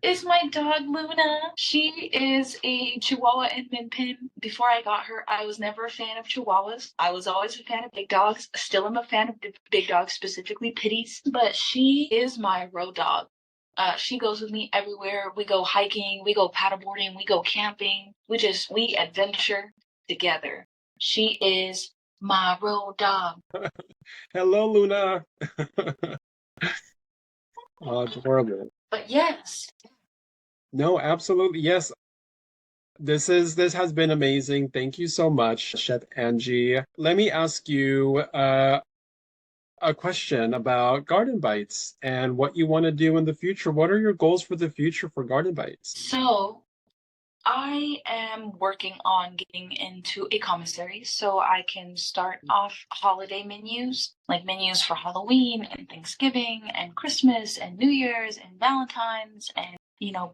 Is my dog Luna. She is a Chihuahua and Min Pin. Before I got her, I was never a fan of Chihuahuas. I was always a fan of big dogs. Still am a fan of big dogs, specifically pitties. But she is my road dog. She goes with me everywhere. We go hiking, we go paddleboarding, we go camping. We adventure together. She is my road dog. Hello, Luna. Oh, adorable. But yes. No, absolutely. Yes. This has been amazing. Thank you so much, Chef Angie. Let me ask you a question about Garden Bites and what you want to do in the future. What are your goals for the future for Garden Bites? So I am working on getting into a commissary so I can start off holiday menus, like menus for Halloween and Thanksgiving and Christmas and New Year's and Valentine's and,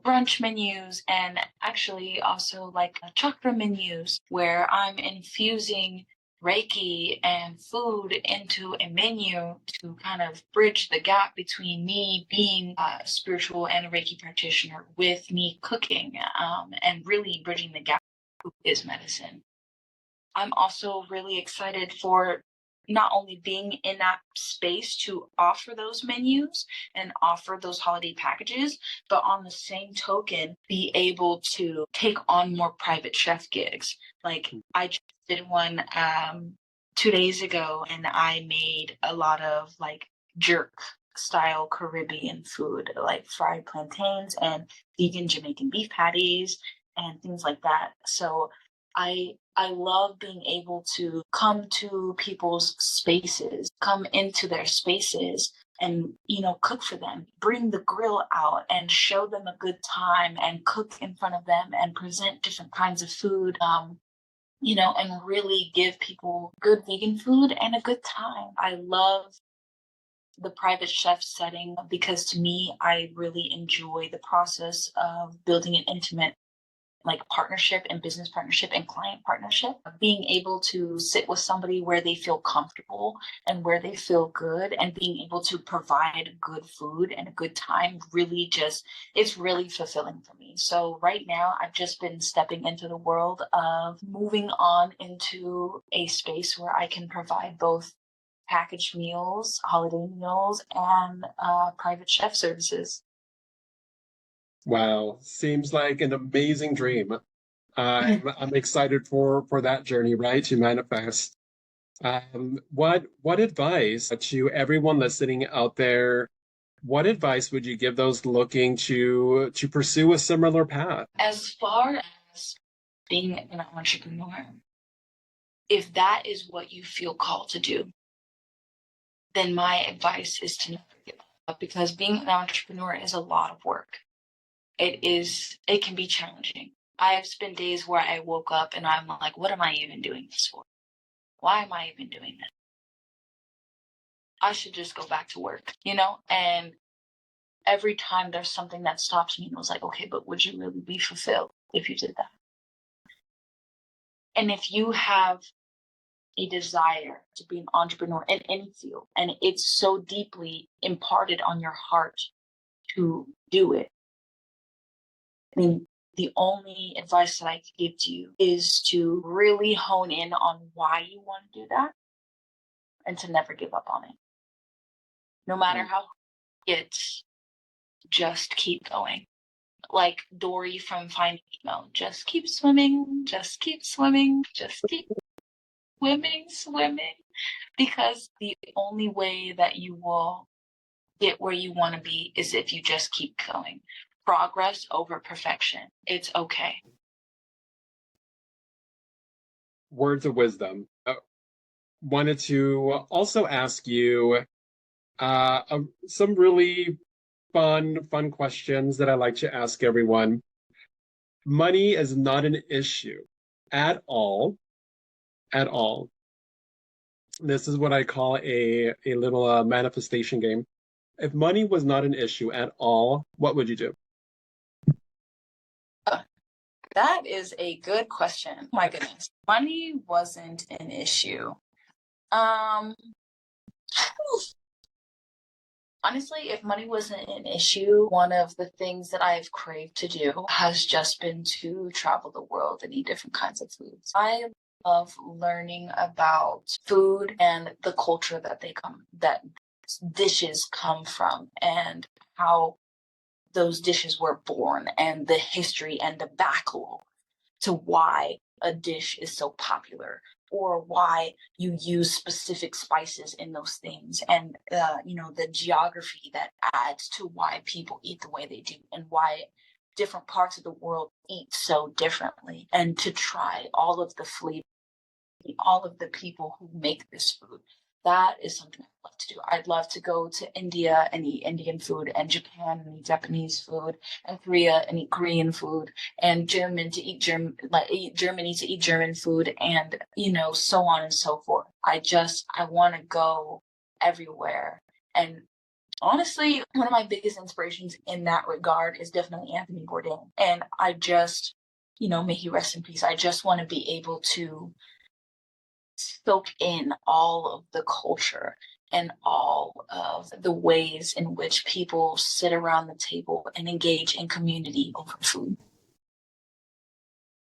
brunch menus, and actually also like chakra menus where I'm infusing Reiki and food into a menu to kind of bridge the gap between me being a spiritual and a Reiki practitioner with me cooking, and really bridging the gap. Food is medicine. I'm also really excited for not only being in that space to offer those menus and offer those holiday packages, but on the same token, be able to take on more private chef gigs. Like I just did one 2 days ago and I made a lot of like jerk style Caribbean food, like fried plantains and vegan Jamaican beef patties and things like that. So I love being able to come to people's spaces, come into their spaces and, cook for them, bring the grill out and show them a good time and cook in front of them and present different kinds of food, and really give people good vegan food and a good time. I love the private chef setting because to me, I really enjoy the process of building an intimate partnership and business partnership and client partnership, being able to sit with somebody where they feel comfortable and where they feel good and being able to provide good food and a good time it's really fulfilling for me. So right now I've just been stepping into the world of moving on into a space where I can provide both packaged meals, holiday meals, and private chef services. Wow, seems like an amazing dream. I'm excited for that journey, right, to manifest. What advice to everyone listening out there? What advice would you give those looking to pursue a similar path? As far as being an entrepreneur, if that is what you feel called to do, then my advice is to never give up, because being an entrepreneur is a lot of work. it can be challenging. I've spent days where I woke up and I'm like, what am I even doing this for? Why am I even doing this? I should just go back to work, And every time there's something that stops me and was like, okay, but would you really be fulfilled if you did that? And if you have a desire to be an entrepreneur in any field, and it's so deeply imparted on your heart to do it, I mean, the only advice that I could give to you is to really hone in on why you want to do that and to never give up on it. No matter how hard it gets, just keep going. Like Dory from Finding Nemo, just keep swimming, just keep swimming, just keep swimming. Because the only way that you will get where you want to be is if you just keep going. Progress over perfection. It's okay. Words of wisdom. Wanted to also ask you some really fun questions that I like to ask everyone. Money is not an issue at all. At all. This is what I call a little manifestation game. If money was not an issue at all, what would you do? That is a good question. My goodness. Money wasn't an issue. Honestly, if money wasn't an issue, one of the things that I've craved to do has just been to travel the world and eat different kinds of foods. I love learning about food and the culture that dishes come from, and how those dishes were born, and the history and the backlog to why a dish is so popular, or why you use specific spices in those things, and the geography that adds to why people eat the way they do, and why different parts of the world eat so differently, and to try all of the flavors, all of the people who make this food. That is something I'd love to do. I'd love to go to India and eat Indian food, and Japan and eat Japanese food, and Korea and eat Korean food, and Germany to eat German food, and so on and so forth. I want to go everywhere. And honestly, one of my biggest inspirations in that regard is definitely Anthony Bourdain. And I just, may he rest in peace. I just want to be able to soak in all of the culture and all of the ways in which people sit around the table and engage in community over food.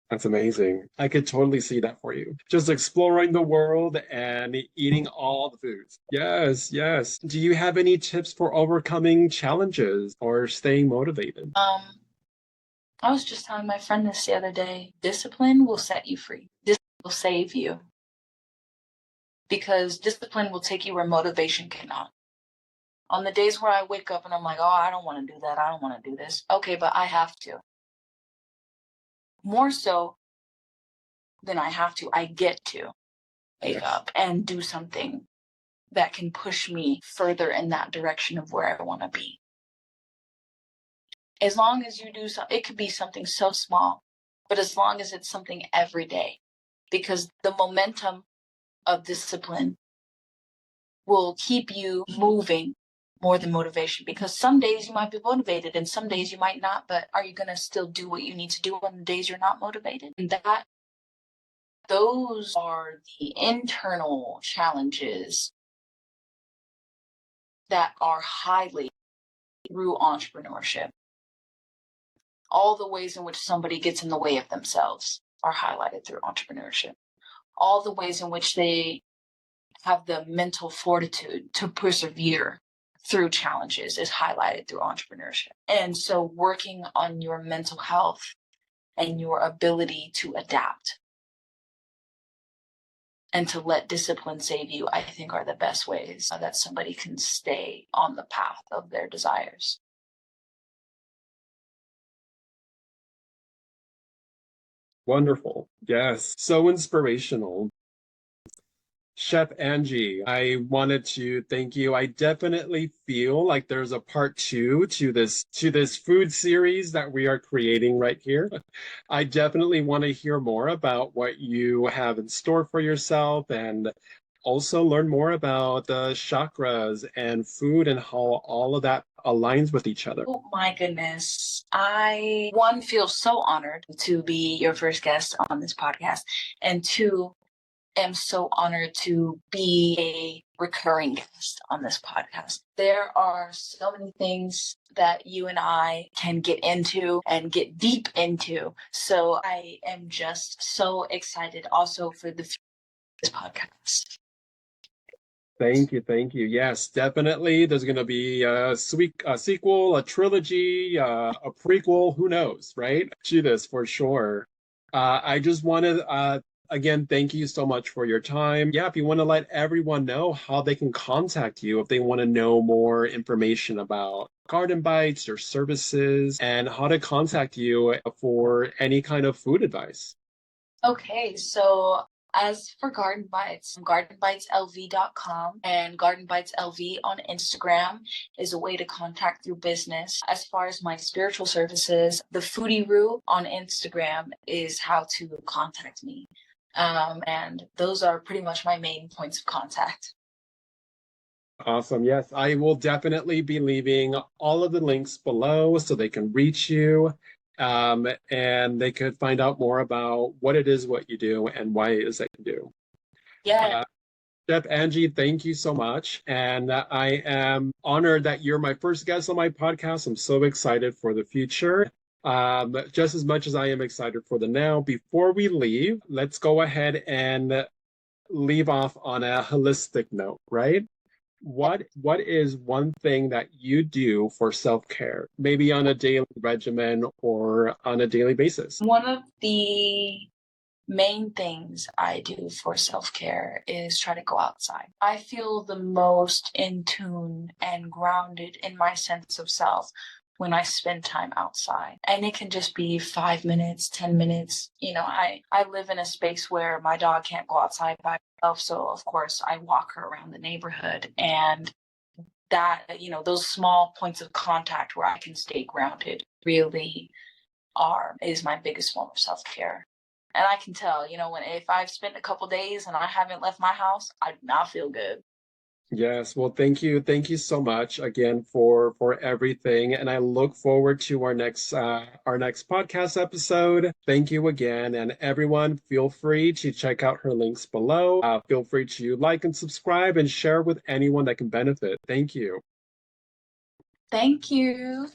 That's amazing. I could totally see that for you. Just exploring the world and eating all the foods. Yes, yes. Do you have any tips for overcoming challenges or staying motivated? I was just telling my friend this the other day. Discipline will set you free. Discipline will save you. Because discipline will take you where motivation cannot. On the days where I wake up and I'm like, oh, I don't want to do that. I don't want to do this. Okay, but I have to. More so than I have to, I get to wake up and do something that can push me further in that direction of where I want to be. As long as you do something, it could be something so small, but as long as it's something every day, because the momentum of discipline will keep you moving more than motivation, because some days you might be motivated and some days you might not, but are you going to still do what you need to do on the days you're not motivated? And those are the internal challenges that are highly through entrepreneurship. All the ways in which somebody gets in the way of themselves are highlighted through entrepreneurship. All the ways in which they have the mental fortitude to persevere through challenges is highlighted through entrepreneurship. And so working on your mental health and your ability to adapt and to let discipline save you, I think, are the best ways that somebody can stay on the path of their desires. Wonderful. Yes. So inspirational. Chef Angie, I wanted to thank you. I definitely feel like there's a part two to this food series that we are creating right here. I definitely want to hear more about what you have in store for yourself and also learn more about the chakras and food and how all of that aligns with each other. Oh my goodness. I, one, feel so honored to be your first guest on this podcast, and two, am so honored to be a recurring guest on this podcast. There are so many things that you and I can get into and get deep into. So I am just so excited also for the future of this podcast. Thank you, thank you. Yes, definitely. There's going to be a sequel, a trilogy, a prequel. Who knows, right? To this for sure. I just want to again thank you so much for your time. Yeah, if you want to let everyone know how they can contact you, if they want to know more information about Garden Bites, your services, and how to contact you for any kind of food advice. Okay, so as for Garden Bites, GardenBitesLV.com and GardenBitesLV on Instagram is a way to contact through business. As far as my spiritual services, the Foodie Roo on Instagram is how to contact me. And those are pretty much my main points of contact. Awesome. Yes, I will definitely be leaving all of the links below so they can reach you. And they could find out more about what it is, what you do, and why it is that you do. Yeah. Chef Angie, thank you so much. And I am honored that you're my first guest on my podcast. I'm so excited for the future, just as much as I am excited for the now. Before we leave, let's go ahead and leave off on a holistic note, right? What is one thing that you do for self-care, maybe on a daily regimen or on a daily basis? One of the main things I do for self-care is try to go outside. I feel the most in tune and grounded in my sense of self when I spend time outside. And it can just be 5 minutes, 10 minutes. You know, I live in a space where my dog can't go outside by herself. So of course I walk her around the neighborhood, and that, you know, those small points of contact where I can stay grounded really is my biggest form of self-care. And I can tell, you know, if I've spent a couple days and I haven't left my house, I do not feel good. Yes, well, thank you so much again for everything, and I look forward to our next podcast episode. Thank you again, and everyone, feel free to check out her links below. Feel free to like and subscribe and share with anyone that can benefit. Thank you. Thank you.